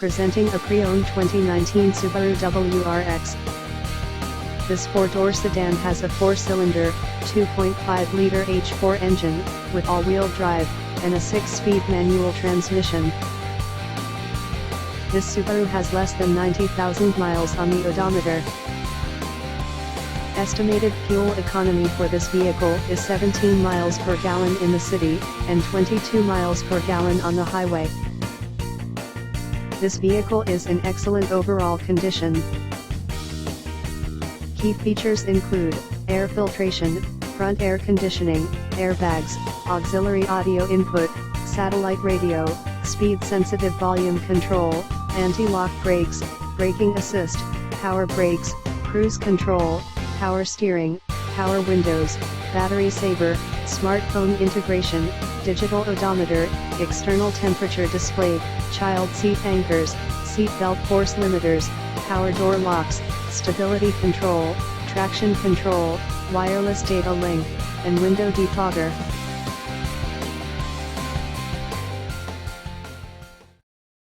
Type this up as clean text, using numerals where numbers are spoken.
Presenting a pre-owned 2019 Subaru WRX. This four-door sedan has a four-cylinder, 2.5-liter H4 engine, with all-wheel drive, and a 6-speed manual transmission. This Subaru has less than 90,000 miles on the odometer. Estimated fuel economy for this vehicle is 17 miles per gallon in the city, and 22 miles per gallon on the highway. This vehicle is in excellent overall condition. Key features include air filtration, front air conditioning, airbags, auxiliary audio input, satellite radio, speed-sensitive volume control, anti-lock brakes, braking assist, power brakes, cruise control, power steering, power windows, battery saver, smartphone integration, digital odometer, external temperature display, child seat anchors, seat belt force limiters, power door locks, stability control, traction control, wireless data link, and window defogger.